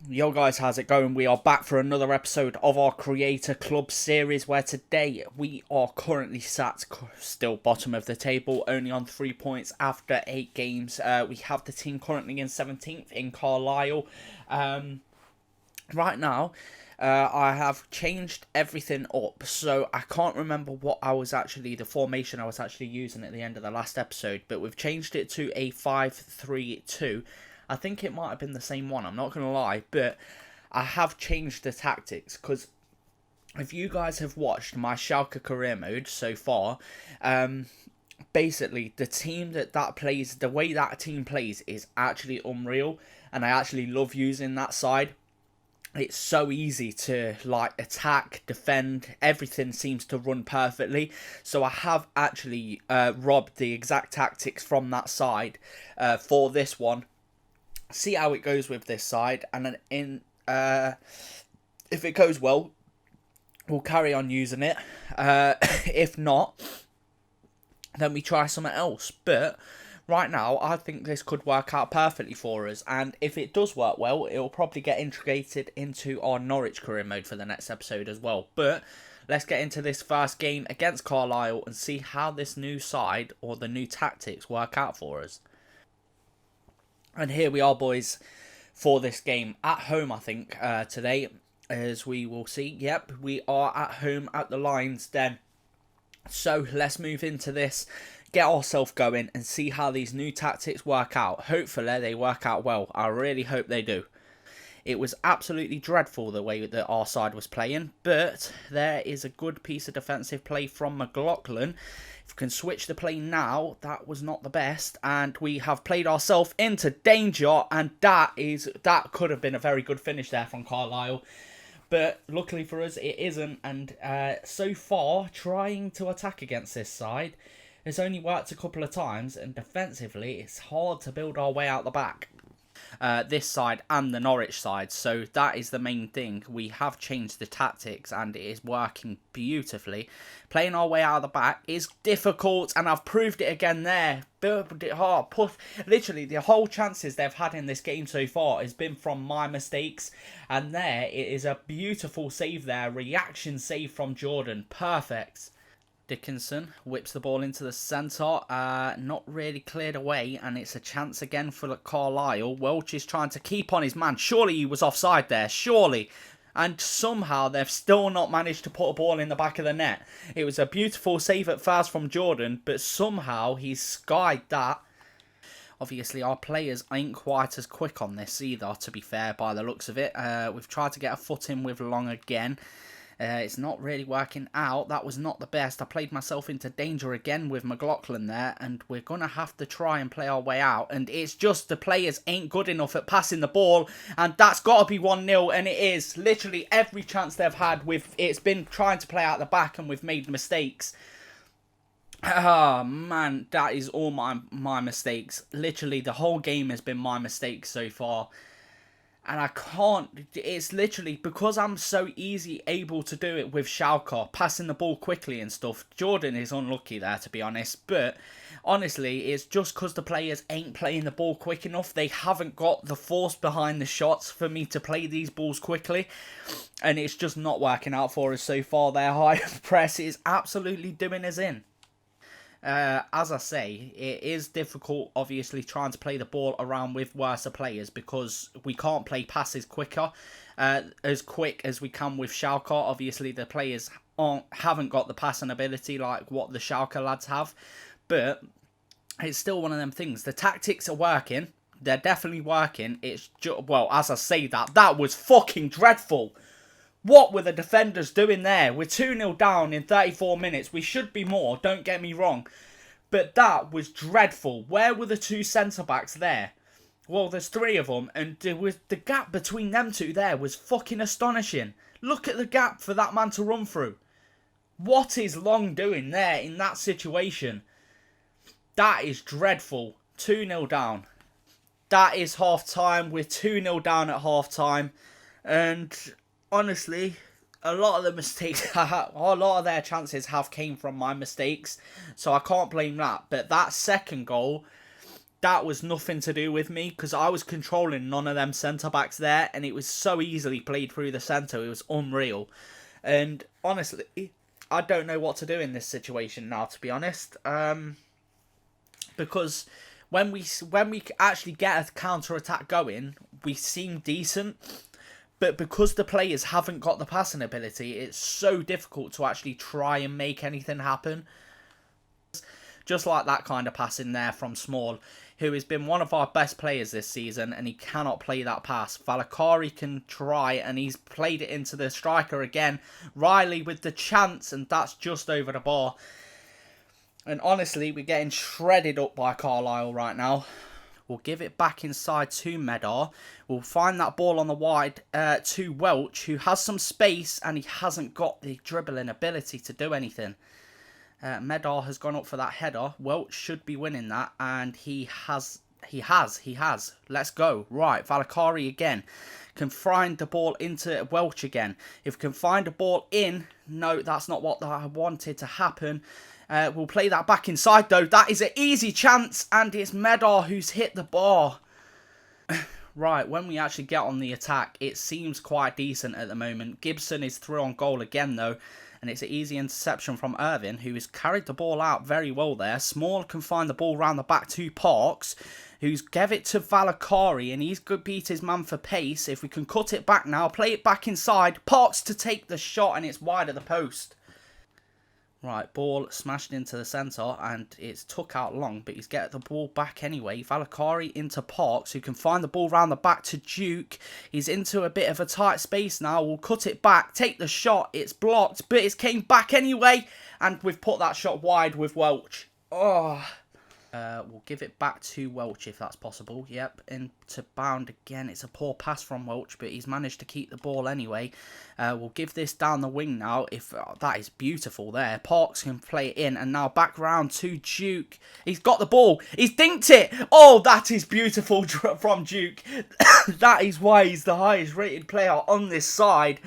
Yo guys, how's it going? We are back for another episode of our Creator Club series where today we are currently sat still bottom of the table, only on 3 points after 8 games. We have the team currently in 17th in Carlisle. Right now, I have changed everything up, so I can't remember the formation I was actually using at the end of the last episode, but we've changed it to a 5-3-2. I think it might have been the same one, I'm not going to lie, but I have changed the tactics, because if you guys have watched my Schalke career mode so far, basically the team that plays, the way that team plays is actually unreal, and I actually love using that side. It's so easy to attack, defend, everything seems to run perfectly. So I have actually robbed the exact tactics from that side for this one. See how it goes with this side, and then if it goes well, we'll carry on using it. If not, then we try something else. But right now, I think this could work out perfectly for us. And if it does work well, it will probably get integrated into our Norwich career mode for the next episode as well. But let's get into this first game against Carlisle and see how this new side or the new tactics work out for us. And here we are, boys, for this game. At home, I think, today, as we will see. Yep, we are at home at the Lions Den. So let's move into this, get ourselves going and see how these new tactics work out. Hopefully they work out well. I really hope they do. It was absolutely dreadful the way that our side was playing, but there is a good piece of defensive play from McLaughlin. If we can switch the play now, that was not the best, and we have played ourselves into danger, and that could have been a very good finish there from Carlisle. But luckily for us, it isn't. And so far, trying to attack against this side has only worked a couple of times. And defensively, it's hard to build our way out the back. This side and the Norwich side. So that is the main thing. We have changed the tactics and it is working beautifully. Playing our way out of the back is difficult, and I've proved it again there. Literally, the whole chances they've had in this game so far has been from my mistakes. And there, it is a beautiful save there. Reaction save from Jordan. Perfect. Dickinson whips the ball into the centre, not really cleared away, and it's a chance again for Carlisle. Welch is trying to keep on his man. Surely he was offside there, surely. And somehow they've still not managed to put a ball in the back of the net. It was a beautiful save at first from Jordan, but somehow he's skied that. Obviously, our players ain't quite as quick on this either, to be fair, by the looks of it. We've tried to get a foot in with Long again. It's not really working out. That was not the best. I played myself into danger again with McLaughlin there, and we're going to have to try and play our way out. And it's just the players ain't good enough at passing the ball, and that's got to be 1-0, and it is. Literally every chance they've had, it's been trying to play out the back, and we've made mistakes. Oh, man, that is all my mistakes. Literally, the whole game has been my mistakes so far. And I can't, it's literally because I'm so able to do it with Schalke, passing the ball quickly and stuff. Jordan is unlucky there, to be honest. But honestly, it's just because the players ain't playing the ball quick enough. They haven't got the force behind the shots for me to play these balls quickly. And it's just not working out for us so far. Their high press is absolutely doing us in. As I say, it is difficult, obviously, trying to play the ball around with worse players because we can't play passes quicker, as quick as we can with Schalke. Obviously, the players haven't got the passing ability like what the Schalke lads have, but it's still one of them things. The tactics are working. They're definitely working. It's well, as I say that was fucking dreadful. What were the defenders doing there? We're 2-0 down in 34 minutes. We should be more, don't get me wrong. But that was dreadful. Where were the two centre-backs there? Well, there's 3 of them, and the gap between them 2 there was fucking astonishing. Look at the gap for that man to run through. What is Long doing there in that situation? That is dreadful. 2-0 down. That is half-time. We're 2-0 down at half-time. And honestly, a lot of the mistakes, a lot of their chances have came from my mistakes, so I can't blame that. But that second goal, that was nothing to do with me because I was controlling none of them centre-backs there, and it was so easily played through the centre. It was unreal. And honestly, I don't know what to do in this situation now, to be honest. Because when we actually get a counter-attack going, we seem decent. But because the players haven't got the passing ability, it's so difficult to actually try and make anything happen. Just like that kind of pass in there from Small, who has been one of our best players this season, and he cannot play that pass. Valakari can try, and he's played it into the striker again. Riley with the chance, and that's just over the bar. And honestly, we're getting shredded up by Carlisle right now. We'll give it back inside to Medar. We'll find that ball on the wide to Welch, who has some space, and he hasn't got the dribbling ability to do anything. Medar has gone up for that header. Welch should be winning that, and he has. Let's go. Right, Valakari again. Can find the ball into Welch again. If we can find a ball in, no, that's not what I wanted to happen. We'll play that back inside, though. That is an easy chance, and it's Medar who's hit the bar. Right, when we actually get on the attack, it seems quite decent at the moment. Gibson is through on goal again, though, and it's an easy interception from Irvin, who has carried the ball out very well there. Small can find the ball round the back to Parks, who's gave it to Valakari, and he's good beat his man for pace. If we can cut it back now, play it back inside. Parks to take the shot, and it's wide of the post. Right, ball smashed into the centre, and it's took out long, but he's getting the ball back anyway. Valakari into Parks, who can find the ball round the back to Duke. He's into a bit of a tight space now. We'll cut it back, take the shot. It's blocked, but it came back anyway, and we've put that shot wide with Welch. Oh. We'll give it back to Welch if that's possible. Yep, into Bound again. It's a poor pass from Welch, but he's managed to keep the ball anyway. We'll give this down the wing now. That is beautiful there. Parks can play it in, and now back round to Duke. He's got the ball. He's dinked it. Oh, that is beautiful from Duke. That is why he's the highest rated player on this side.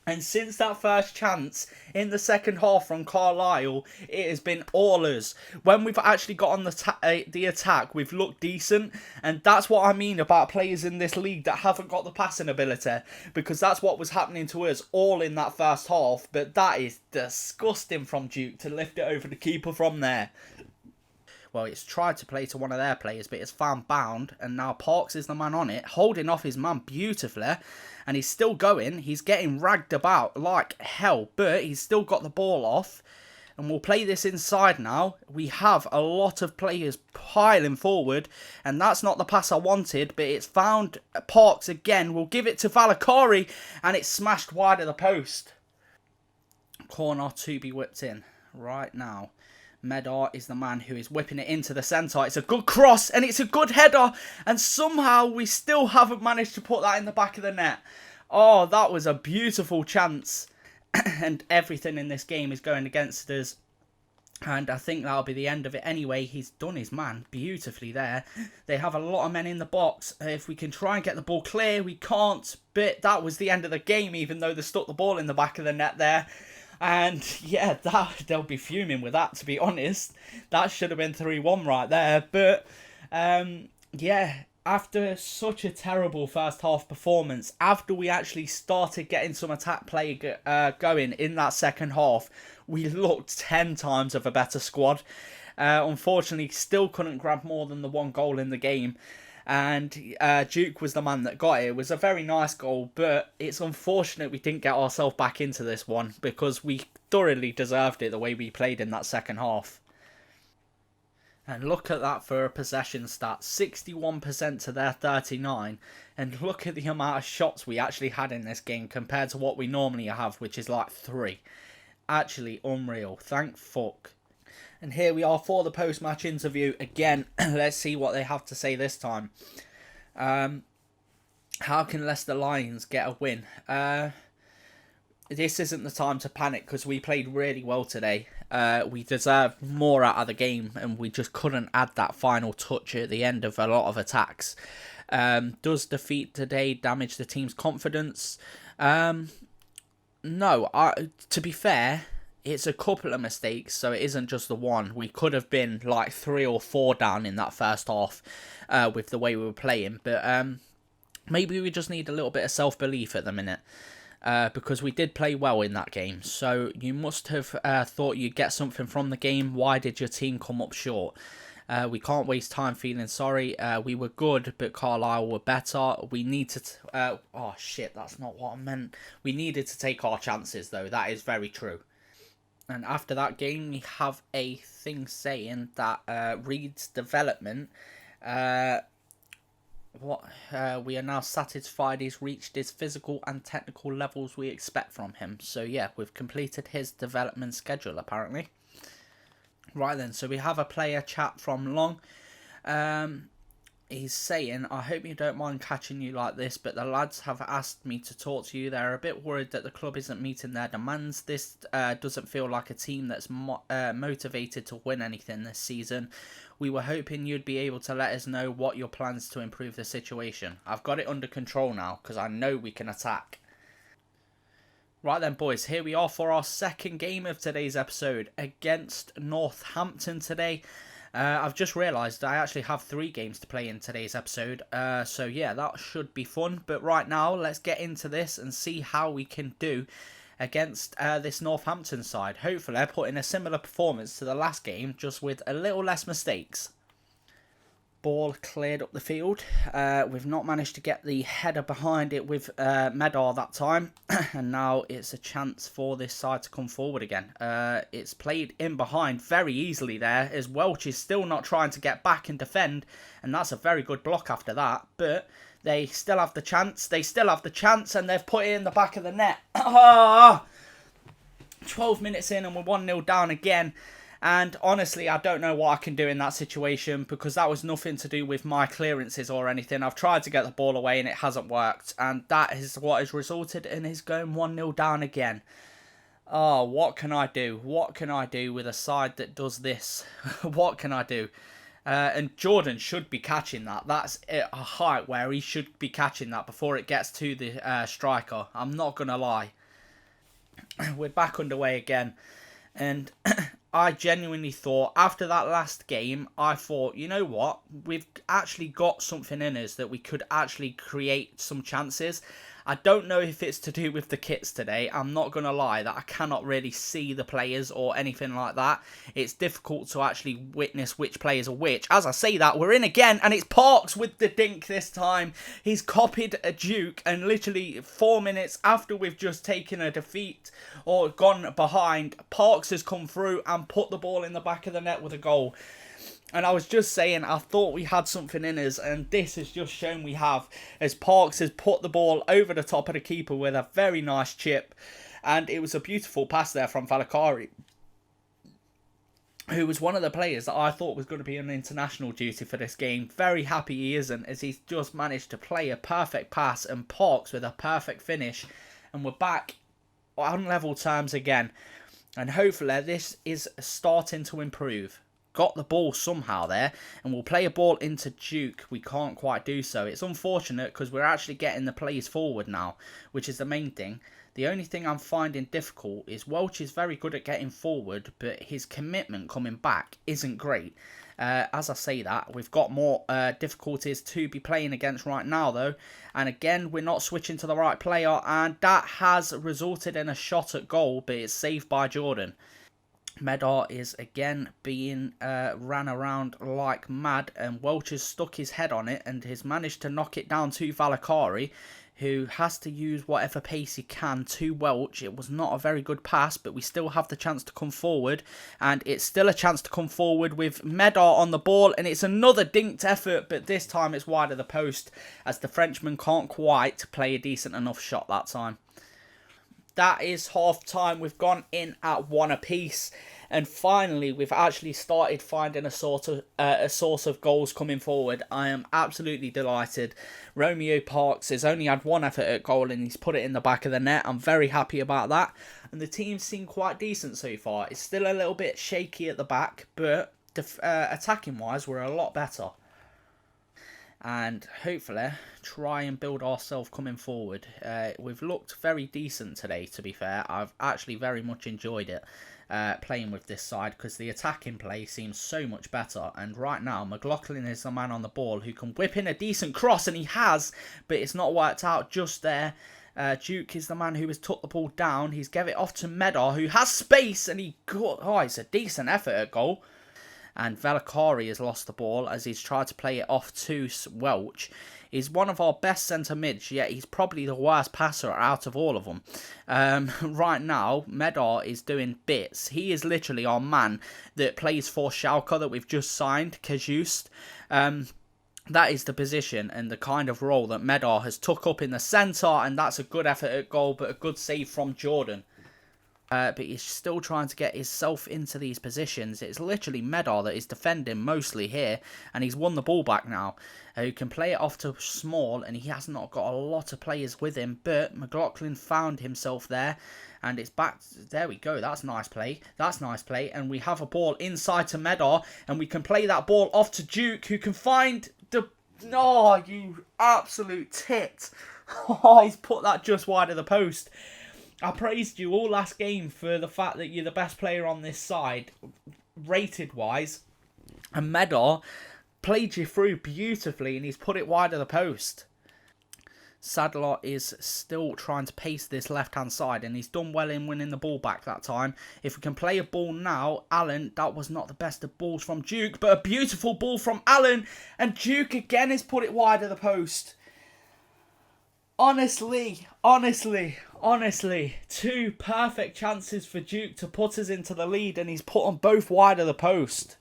And since that first chance in the second half from Carlisle, it has been all us. When we've actually got on the attack, we've looked decent. And that's what I mean about players in this league that haven't got the passing ability. Because that's what was happening to us all in that first half. But that is disgusting from Duke to lift it over the keeper from there. Well, it's tried to play to one of their players, but it's found Bound, and now Parks is the man on it, holding off his man beautifully, and he's still going. He's getting ragged about like hell, but he's still got the ball off, and we'll play this inside now. We have a lot of players piling forward, and that's not the pass I wanted, but it's found Parks again. We'll give it to Valakari, and it's smashed wide of the post. Corner to be whipped in right now. Medar is the man who is whipping it into the centre. It's a good cross and it's a good header. And somehow we still haven't managed to put that in the back of the net. Oh, that was a beautiful chance. And everything in this game is going against us. And I think that'll be the end of it anyway. He's done his man beautifully there. They have a lot of men in the box. If we can try and get the ball clear, we can't. But that was the end of the game, even though they stuck the ball in the back of the net there. And yeah, they'll be fuming with that, to be honest. That should have been 3-1 right there. But yeah, after such a terrible first half performance, after we actually started getting some attack play going in that second half, we looked 10 times of a better squad. Unfortunately, still couldn't grab more than the one goal in the game. And Duke was the man that got it. It was a very nice goal, but it's unfortunate we didn't get ourselves back into this one because we thoroughly deserved it the way we played in that second half. And look at that for a possession stat, 61% to their 39. And look at the amount of shots we actually had in this game compared to what we normally have, which is like 3. Actually unreal, thank fuck. And here we are for the post-match interview again. Let's see what they have to say this time. How can Leicester Lions get a win? This isn't the time to panic because we played really well today. We deserved more out of the game and we just couldn't add that final touch at the end of a lot of attacks. Does defeat today damage the team's confidence? No. To be fair, it's a couple of mistakes, so it isn't just the one. We could have been like 3 or 4 down in that first half with the way we were playing. But maybe we just need a little bit of self-belief at the minute. Because we did play well in that game. So you must have thought you'd get something from the game. Why did your team come up short? We can't waste time feeling sorry. We were good, but Carlisle were better. We need to... oh, shit, that's not what I meant. We needed to take our chances, though. That is very true. And after that game, we have a thing saying that Reed's development... we are now satisfied he's reached his physical and technical levels we expect from him. So yeah, we've completed his development schedule apparently. Right then, so we have a player chat from Long. He's saying, I hope you don't mind catching you like this, but the lads have asked me to talk to you. They're a bit worried that the club isn't meeting their demands. This doesn't feel like a team that's motivated to win anything this season. We were hoping you'd be able to let us know what your plans to improve the situation. I've got it under control now because I know we can attack. Right then, boys, here we are for our second game of today's episode against Northampton today. I've just realised I actually have 3 games to play in today's episode. So yeah, that should be fun. But right now, let's get into this and see how we can do against this Northampton side. Hopefully, I put in a similar performance to the last game, just with a little less mistakes. Ball cleared up the field. We've not managed to get the header behind it with Medar that time. And now it's a chance for this side to come forward again. It's played in behind very easily there, as Welch is still not trying to get back and defend. And that's a very good block after that. But they still have the chance. They still have the chance, and they've put it in the back of the net. 12 minutes in and we're 1-0 down again. And honestly, I don't know what I can do in that situation because that was nothing to do with my clearances or anything. I've tried to get the ball away and it hasn't worked. And that is what has resulted in his going 1-0 down again. Oh, what can I do? What can I do with a side that does this? What can I do? And Jordan should be catching that. That's a height where he should be catching that before it gets to the striker. I'm not going to lie. We're back underway again. And I genuinely thought, after that last game, I thought, you know what? We've actually got something in us that we could actually create some chances. I don't know if it's to do with the kits today. I'm not going to lie that I cannot really see the players or anything like that. It's difficult to actually witness which players are which. As I say that, we're in again, and it's Parks with the dink this time. He's copied a Duke, and literally 4 minutes after we've just taken a defeat or gone behind, Parks has come through and put the ball in the back of the net with a goal. And I was just saying, I thought we had something in us, and this has just shown we have, as Parks has put the ball over the top of the keeper with a very nice chip. And it was a beautiful pass there from Valakari, who was one of the players that I thought was going to be on international duty for this game. Very happy he isn't, as he's just managed to play a perfect pass, and Parks with a perfect finish. And we're back on level terms again. And hopefully this is starting to improve. Got the ball somehow there, and we'll play a ball into Duke. We can't quite do so. It's unfortunate because we're actually getting the plays forward now, which is the main thing. The only thing I'm finding difficult is Welch is very good at getting forward, but his commitment coming back isn't great. As I say that, we've got more difficulties to be playing against right now though. And again, we're not switching to the right player, and that has resulted in a shot at goal, but it's saved by Jordan. Medar is again being ran around like mad, and Welch has stuck his head on it and has managed to knock it down to Valakari, who has to use whatever pace he can to Welch. It was not a very good pass, but we still have the chance to come forward, and it's still a chance to come forward with Medar on the ball, and it's another dinked effort, but this time it's wide of the post, as the Frenchman can't quite play a decent enough shot that time. That is half time. We've gone in at 1 apiece, and finally we've actually started finding a source of goals coming forward. I am absolutely delighted. Romeo Parks has only had 1 effort at goal, and he's put it in the back of the net. I'm very happy about that, and the team's seemed quite decent so far. It's still a little bit shaky at the back, but attacking wise we're a lot better. and hopefully try and build ourselves coming forward. We've looked very decent today, to be fair. I've actually very much enjoyed it. Playing with this side, because the attacking play seems so much better, and right now McLaughlin is the man on the ball who can whip in a decent cross, and he has, but it's not worked out just there. Duke is the man who has took the ball down. He's gave it off to Medar, who has space, and he got, it's a decent effort at goal. And Valakari has lost the ball as he's tried to play it off to Welch. He's one of our best centre mids, yet he's probably the worst passer out of all of them. Right now, Medar is doing bits. He is literally our man that plays for Schalke that we've just signed, Kajust. That is the position and the kind of role that Medar has took up in the centre, and that's a good effort at goal, but a good save from Jordan. But he's still trying to get himself into these positions. It's literally Medar that is defending mostly here, and he's won the ball back now. Who can play it off to Small, and he has not got a lot of players with him, but McLaughlin found himself there, and it's back. There we go. That's nice play. That's nice play, and we have a ball inside to Medar, and we can play that ball off to Duke, who can find the... Oh, you absolute tit. Oh, he's put that just wide of the post. I praised you all last game for the fact that you're the best player on this side, rated-wise. And Medar played you through beautifully, and he's put it wide of the post. Sadler is still trying to pace this left-hand side, and he's done well in winning the ball back that time. If we can play a ball now, Allen, that was not the best of balls from Duke, but a beautiful ball from Allen, and Duke again has put it wide of the post. Honestly, two perfect chances for Duke to put us into the lead, and he's put them both wide of the post.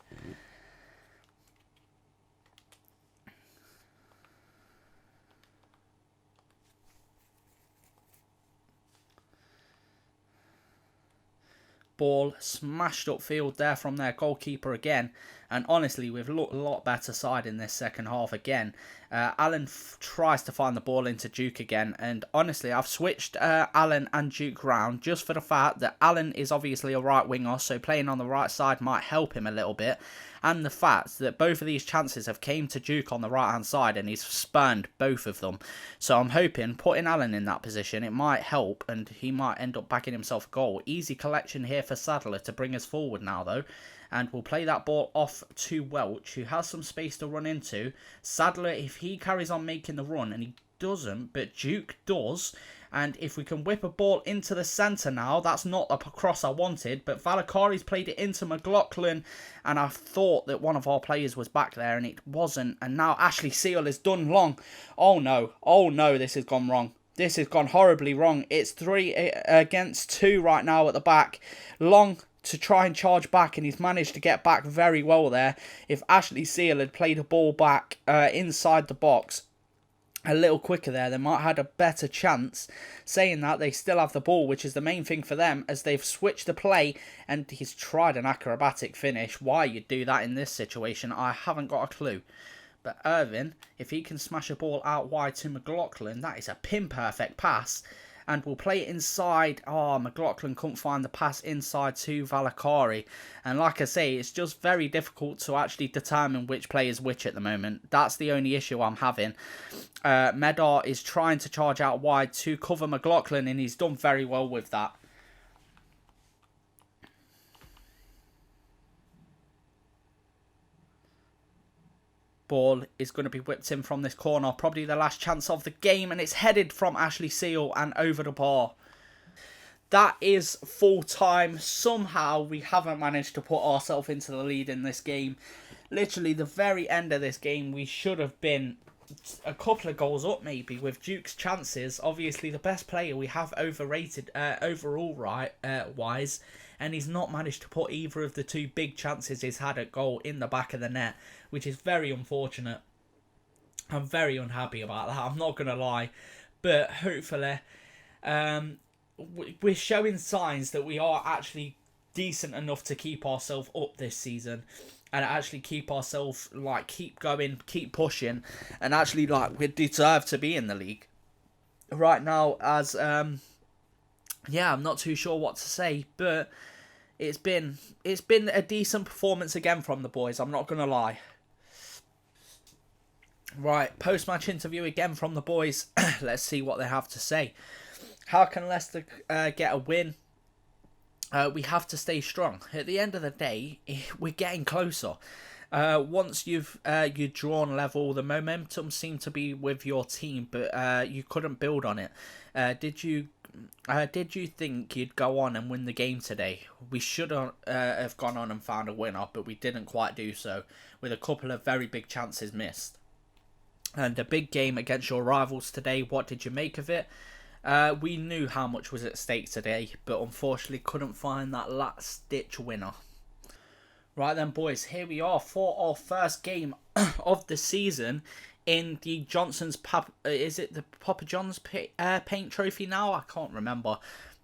Ball smashed upfield there from their goalkeeper again. And honestly, we've looked a lot better side in this second half again. Allen tries to find the ball into Duke again. And honestly, I've switched Allen and Duke round just for the fact that Allen is obviously a right winger. So playing on the right side might help him a little bit. And the fact that both of these chances have came to Duke on the right hand side, and he's spurned both of them. So I'm hoping putting Allen in that position, it might help, and he might end up backing himself a goal. Easy collection here for Sadler to bring us forward now though. And we'll play that ball off to Welch, who has some space to run into. Sadler, if he carries on making the run, and he doesn't, but Duke does. And if we can whip a ball into the centre now, that's not the cross I wanted. But Valakari's played it into McLaughlin, and I thought that one of our players was back there, and it wasn't. And now Ashley Seal has done long. Oh no, this has gone wrong. This has gone horribly wrong. It's 3 against 2 right now at the back. Long to try and charge back, and he's managed to get back very well there. If Ashley Seal had played a ball back inside the box a little quicker there, they might have had a better chance. Saying that, they still have the ball, which is the main thing for them, as they've switched the play, and he's tried an acrobatic finish. Why you'd do that in this situation, I haven't got a clue. But Irvin, if he can smash a ball out wide to McLaughlin, that is a pin-perfect pass. And we'll play it inside. Oh, McLaughlin couldn't find the pass inside to Valakari. And like I say, it's just very difficult to actually determine which play is which at the moment. That's the only issue I'm having. Medar is trying to charge out wide to cover McLaughlin, and he's done very well with that. Ball is going to be whipped in from this corner. Probably the last chance of the game. And it's headed from Ashley Seal and over the bar. That is full time. Somehow we haven't managed to put ourselves into the lead in this game. Literally the very end of this game, we should have been a couple of goals up maybe with Duke's chances. Obviously the best player we have overrated overall wise. And he's not managed to put either of the two big chances he's had at goal in the back of the net, which is very unfortunate. I'm very unhappy about that, I'm not going to lie. But hopefully, we're showing signs that we are actually decent enough to keep ourselves up this season. And actually keep ourselves, keep going, keep pushing. And actually, we deserve to be in the league. Right now, as... yeah, I'm not too sure what to say, but it's been a decent performance again from the boys, I'm not going to lie. Right, post-match interview again from the boys. Let's see what they have to say. How can Leicester get a win? We have to stay strong. At the end of the day, we're getting closer. Once you've drawn level, the momentum seemed to be with your team, but you couldn't build on it. Did you think you'd go on and win the game today? We should have gone on and found a winner, but we didn't quite do so, with a couple of very big chances missed. And a big game against your rivals today. What did you make of it? We knew how much was at stake today, but unfortunately couldn't find that last-ditch winner. Right then, boys, here we are for our first game of the season in the Johnson's is it the Papa John's paint trophy now? I can't remember.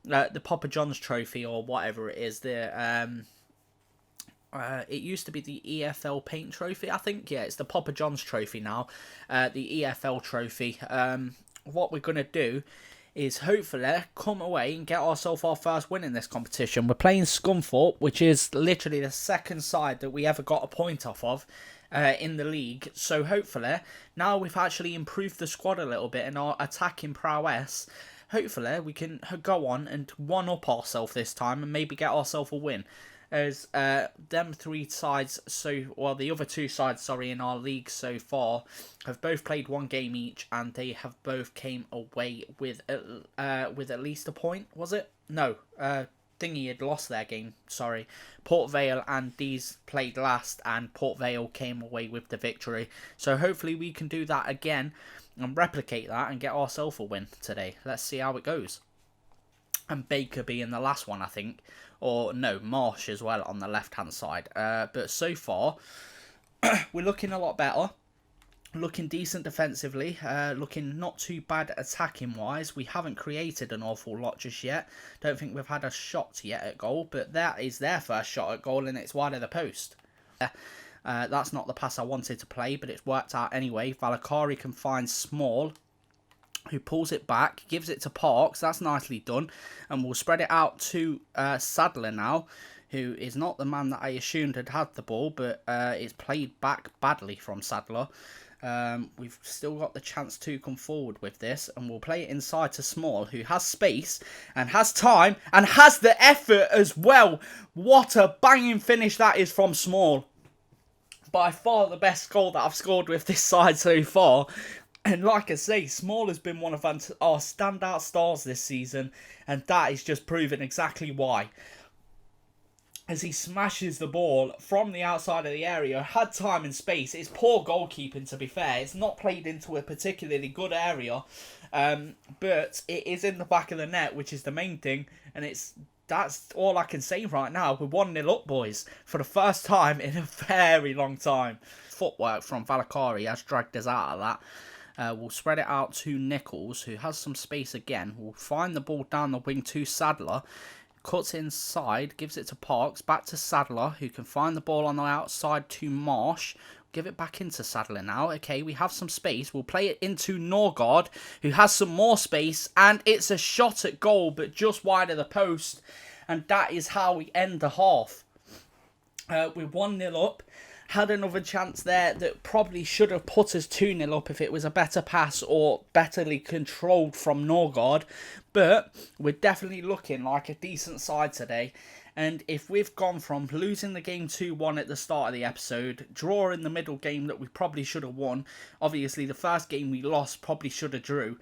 The Papa John's trophy or whatever it is. It used to be the EFL paint trophy, I think. Yeah, it's the Papa John's trophy now. The EFL trophy. What we're going to do is hopefully come away and get ourselves our first win in this competition. We're playing Scunthorpe, which is literally the second side that we ever got a point off of in the league. So hopefully, now we've actually improved the squad a little bit in our attacking prowess, hopefully we can go on and one-up ourselves this time and maybe get ourselves a win. As them three sides, the other two sides, in our league so far, have both played one game each, and they have both came away with at least a point. Was it? No, Thingy had lost their game. Sorry, Port Vale and these played last, and Port Vale came away with the victory. So hopefully we can do that again and replicate that and get ourselves a win today. Let's see how it goes. And Baker being the last one, I think. Or no, Marsh as well on the left-hand side. But so far, we're looking a lot better. Looking decent defensively. Looking not too bad attacking-wise. We haven't created an awful lot just yet. Don't think we've had a shot yet at goal. But that is their first shot at goal, and it's wide of the post. That's not the pass I wanted to play, but it's worked out anyway. Valakari can find Small, who pulls it back, gives it to Parks. That's nicely done. And we'll spread it out to Sadler now, who is not the man that I assumed had the ball, but it's played back badly from Sadler. We've still got the chance to come forward with this, and we'll play it inside to Small, who has space and has time and has the effort as well. What a banging finish that is from Small. By far the best goal that I've scored with this side so far. And like I say, Small has been one of our standout stars this season, and that is just proving exactly why. As he smashes the ball from the outside of the area, had time and space. It's poor goalkeeping, to be fair. It's not played into a particularly good area, but it is in the back of the net, which is the main thing, and that's all I can say right now. We're 1-0 up, boys, for the first time in a very long time. Footwork from Valakari has dragged us out of that. We'll spread it out to Nichols, who has some space again. We'll find the ball down the wing to Sadler. Cuts inside, gives it to Parks. Back to Sadler, who can find the ball on the outside to Marsh. Give it back into Sadler now. Okay, we have some space. We'll play it into Norgard, who has some more space. And it's a shot at goal, but just wide of the post. And that is how we end the half. We're 1-0 up. Had another chance there that probably should have put us 2-0 up if it was a better pass or betterly controlled from Norgard. But we're definitely looking like a decent side today. And if we've gone from losing the game 2-1 at the start of the episode, draw in the middle game that we probably should have won. Obviously, the first game we lost probably should have drew.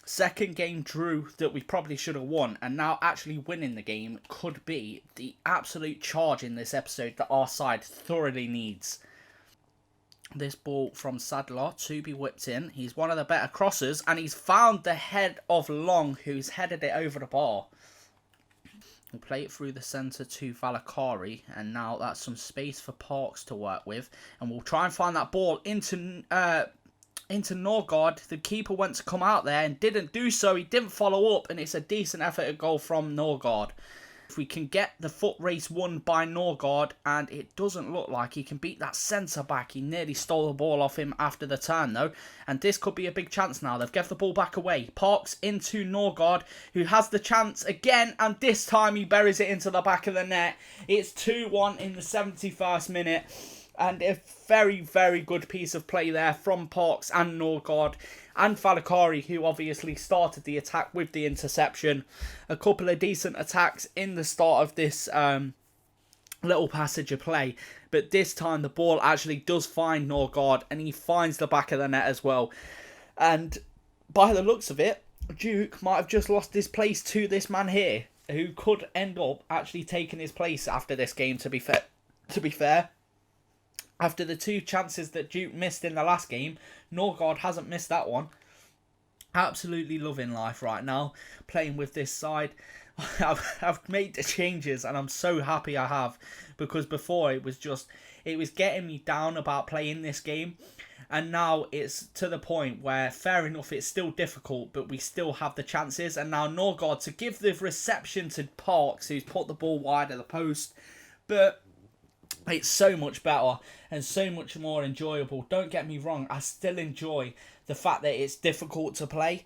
Second game drew that we probably should have won, and now actually winning the game could be the absolute charge in this episode that our side thoroughly needs. This ball from Sadler to be whipped in. He's one of the better crossers, and he's found the head of Long, who's headed it over the bar. We'll play it through the centre to Valakari, and now that's some space for Parks to work with, and we'll try and find that ball into Norgard. The keeper went to come out there and didn't do so. He didn't follow up, and it's a decent effort at goal from Norgard. If we can get the foot race won by Norgard, and it doesn't look like he can beat that centre back. He nearly stole the ball off him after the turn though, and this could be a big chance now. They've given the ball back away. Parks into Norgard, who has the chance again, and this time he buries it into the back of the net. It's 2-1 in the 71st minute. And a very, very good piece of play there from Parks and Norgard and Valakari, who obviously started the attack with the interception. A couple of decent attacks in the start of this little passage of play. But this time the ball actually does find Norgard, and he finds the back of the net as well. And by the looks of it, Duke might have just lost his place to this man here, who could end up actually taking his place after this game, to be fair. After the 2 chances that Duke missed in the last game, Norgard hasn't missed that one. Absolutely loving life right now, playing with this side. I've made the changes and I'm so happy I have, because before it was getting me down about playing this game, and now it's to the point where, fair enough, it's still difficult, but we still have the chances. And now Norgard to give the reception to Parks, who's put the ball wide of the post, but it's so much better and so much more enjoyable. Don't get me wrong, I still enjoy the fact that it's difficult to play.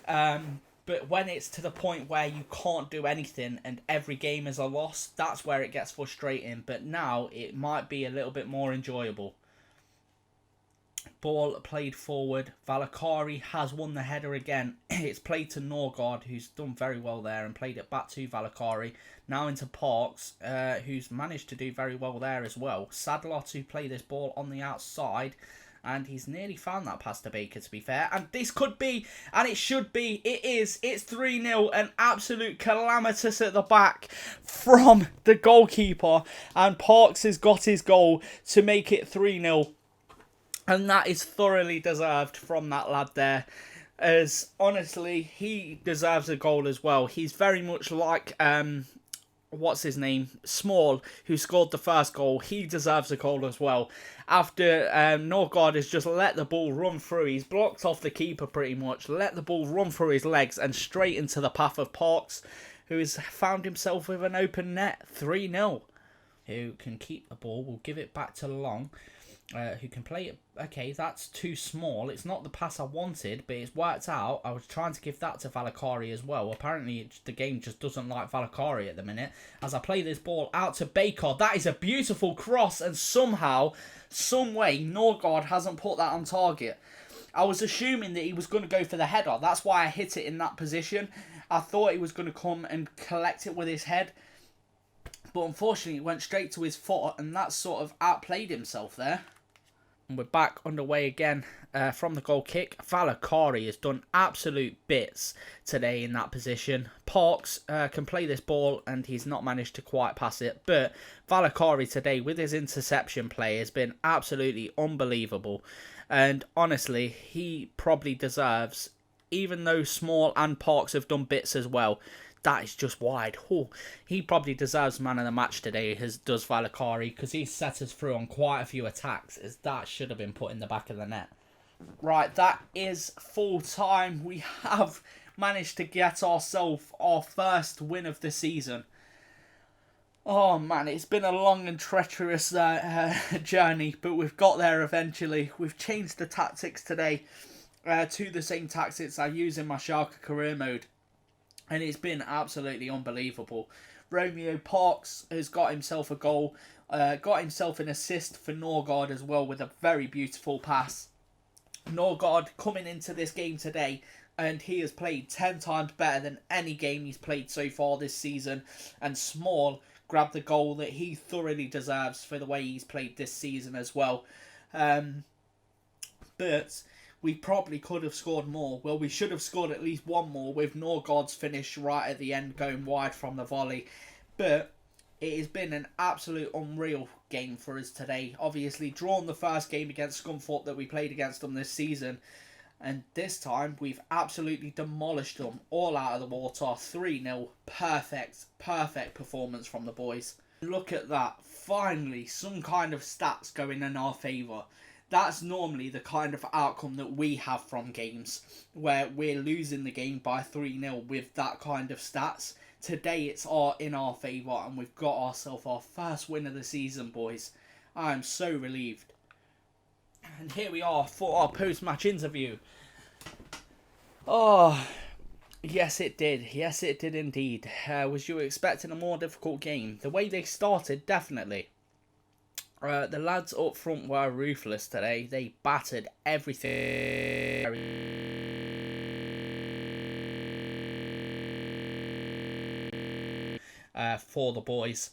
But when it's to the point where you can't do anything and every game is a loss, that's where it gets frustrating. But now it might be a little bit more enjoyable. Ball played forward. Valakari has won the header again. It's played to Norgard, who's done very well there, and played it back to Valakari. Now into Parks, who's managed to do very well there as well. Sadler to play this ball on the outside, and he's nearly found that pass to Baker, to be fair. And this could be, and it should be, it is, it's 3-0. An absolute calamitous at the back from the goalkeeper. And Parks has got his goal to make it 3-0. And that is thoroughly deserved from that lad there. As honestly, he deserves a goal as well. He's very much like, what's his name? Small, who scored the first goal. He deserves a goal as well. After Norgard has just let the ball run through. He's blocked off the keeper pretty much. Let the ball run through his legs and straight into the path of Parks, who has found himself with an open net. 3-0. Who can keep the ball. We'll give it back to Long. Who can play it. Okay, that's too small. It's not the pass I wanted, but it's worked out. I was trying to give that to Valakari as well. Apparently, the game just doesn't like Valakari at the minute. As I play this ball out to Baker, that is a beautiful cross, and somehow, some way, Norgard hasn't put that on target. I was assuming that he was going to go for the header. That's why I hit it in that position. I thought he was going to come and collect it with his head, but unfortunately, it went straight to his foot, and that sort of outplayed himself there. And we're back underway again from the goal kick. Valakari has done absolute bits today in that position. Parks can play this ball and he's not managed to quite pass it. But Valakari today with his interception play has been absolutely unbelievable. And honestly, he probably deserves, even though Small and Parks have done bits as well, that is just wide. Oh, he probably deserves man of the match today, as does Valakari, because he set us through on quite a few attacks, as that should have been put in the back of the net. Right, that is full time. We have managed to get ourselves our first win of the season. Oh man, it's been a long and treacherous journey, but we've got there eventually. We've changed the tactics today to the same tactics I use in my Schalke career mode. And it's been absolutely unbelievable. Romeo Parks has got himself a goal. Got himself an assist for Norgard as well with a very beautiful pass. Norgard coming into this game today, and he has played 10 times better than any game he's played so far this season. And Small grabbed the goal that he thoroughly deserves for the way he's played this season as well. But we probably could have scored more. Well, we should have scored at least one more with Norgard's finish right at the end going wide from the volley. But it has been an absolute unreal game for us today. Obviously, drawn the first game against Scunthorpe that we played against them this season. And this time, we've absolutely demolished them all out of the water. 3-0. Perfect performance from the boys. Look at that. Finally, some kind of stats going in our favour. That's normally the kind of outcome that we have from games, where we're losing the game by 3-0 with that kind of stats. Today it's in our favour, and we've got ourselves our first win of the season, boys. I am so relieved. And here we are for our post-match interview. Oh, yes it did. Yes it did indeed. Was you expecting a more difficult game? The way they started, definitely. The lads up front were ruthless today. They battered everything for the boys.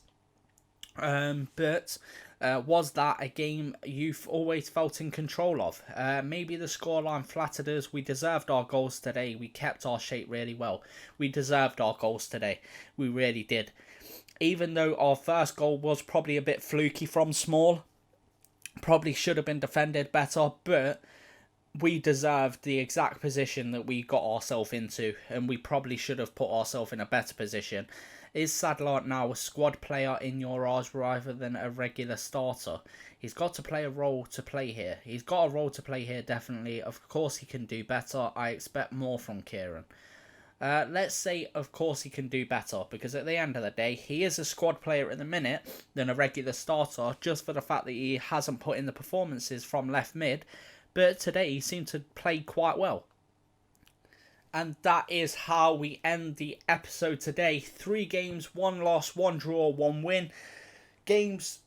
But was that a game you've always felt in control of? Maybe the scoreline flattered us. We deserved our goals today. We kept our shape really well. We deserved our goals today. We really did. Even though our first goal was probably a bit fluky from Small, probably should have been defended better, but we deserved the exact position that we got ourselves into, and we probably should have put ourselves in a better position. Is Sadler now a squad player in your eyes rather than a regular starter? He's got to play a role to play here. He's got a role to play here, definitely. Of course he can do better. I expect more from Kieran. Let's say, of course, he can do better, because at the end of the day, he is a squad player at the minute than a regular starter, just for the fact that he hasn't put in the performances from left mid, but today he seemed to play quite well. And that is how we end the episode today. 3 games, 1 loss, 1 draw, 1 win. Games,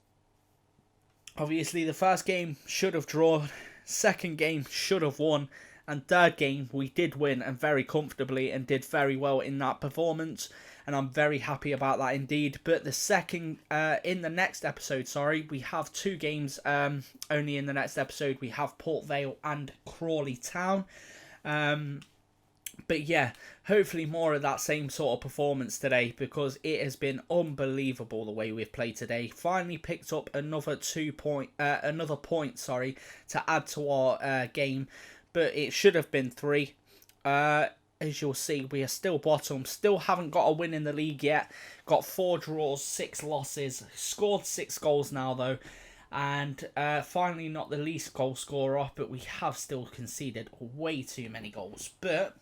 obviously the first game should have drawn, second game should have won, and third game, we did win, and very comfortably, and did very well in that performance. And I'm very happy about that indeed. But the second, in the next episode, we have 2 games only in the next episode. We have Port Vale and Crawley Town. But yeah, hopefully more of that same sort of performance today, because it has been unbelievable the way we've played today. Finally picked up another point, to add to our game. But it should have been 3. As you'll see, we are still bottom. Still haven't got a win in the league yet. Got 4 draws, 6 losses. Scored 6 goals now, though. And finally not the least goal scorer. But we have still conceded way too many goals. But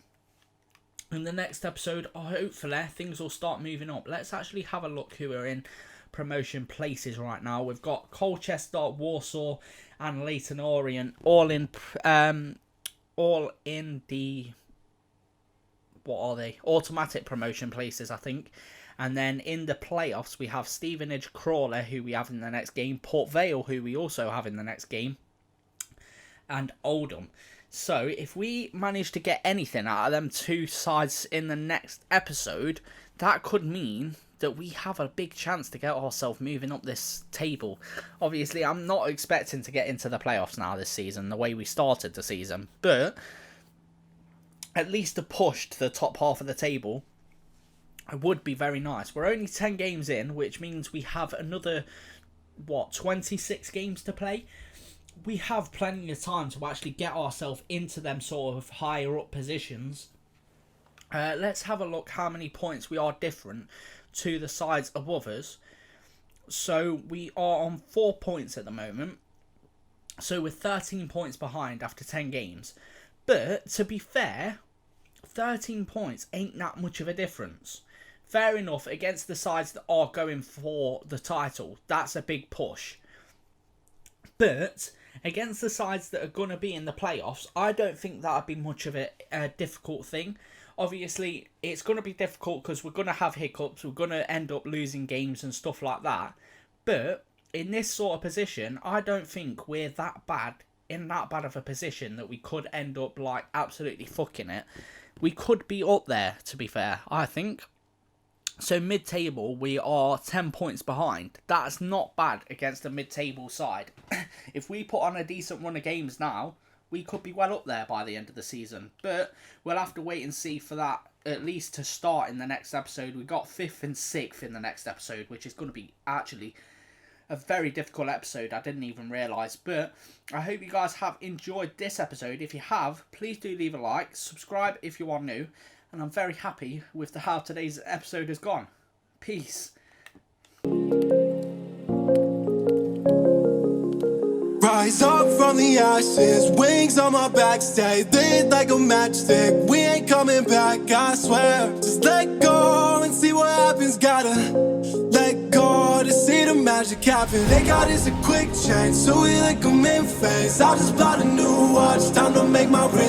in the next episode, hopefully, things will start moving up. Let's actually have a look who are in promotion places right now. We've got Colchester, Warsaw, and Leyton Orient all in the, what are they? Automatic promotion places, I think. And then in the playoffs, we have Stevenage, Crawley, who we have in the next game. Port Vale, who we also have in the next game. And Oldham. So, if we manage to get anything out of them 2 sides in the next episode, that could mean that we have a big chance to get ourselves moving up this table. Obviously, I'm not expecting to get into the playoffs now this season, the way we started the season, but at least a push to the top half of the table would be very nice. We're only 10 games in, which means we have another, 26 games to play? We have plenty of time to actually get ourselves into them sort of higher up positions. Let's have a look how many points we are different to the sides above us. So we are on 4 points at the moment. So we're 13 points behind after 10 games. But to be fair, 13 points ain't that much of a difference. Fair enough, against the sides that are going for the title, that's a big push. But against the sides that are going to be in the playoffs, I don't think that would be much of a difficult thing. Obviously, it's going to be difficult because we're going to have hiccups. We're going to end up losing games and stuff like that. But in this sort of position, I don't think we're that bad, in that bad of a position that we could end up like absolutely fucking it. We could be up there, to be fair, I think. So mid-table, we are 10 points behind. That's not bad against a mid-table side. If we put on a decent run of games now, we could be well up there by the end of the season. But we'll have to wait and see for that, at least to start in the next episode. We got 5th and 6th in the next episode, which is going to be actually a very difficult episode. I didn't even realise. But I hope you guys have enjoyed this episode. If you have, please do leave a like. Subscribe if you are new. And I'm very happy with how today's episode has gone. Peace. Rise up from the ashes, wings on my back, stay lit like a matchstick. We ain't coming back, I swear. Just let go and see what happens. Gotta let go to see the magic happen. They got us a quick change, so we like them in phase. I'll just buy a new watch, time to make my ring.